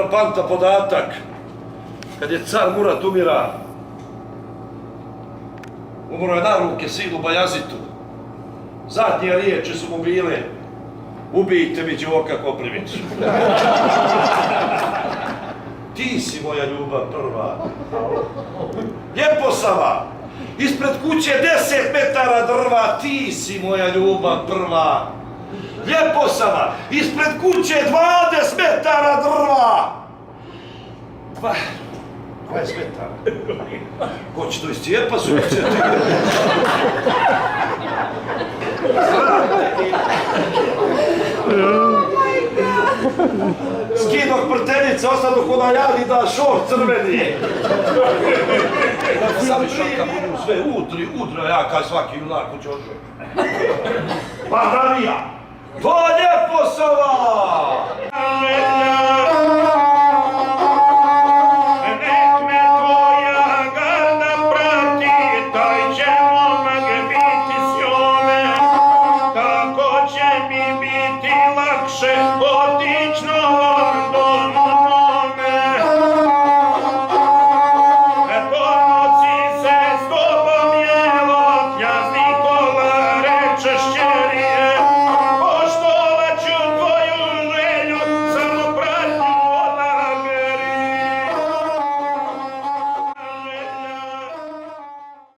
frapantan podatak. Kad je car Murat umira, umro je na ruke sinu Bajazitu. Zadnje riječi su mu bile: ubijte mi Đoka Koprivića. Ti si moja ljubav prva. Ljeposava, ispred kuće 10 metara drva, ti si moja ljubav prva. Ljeposava, ispred kuće 20 metara drva. 20 metara. Ko će to iscijepa su? Skinog prtenica, ostanu ko na jadi da šor crveni. Sam prije budu sve udra ja kaj svaki junak u čožu. Pa Ravija, to je Ljeposava!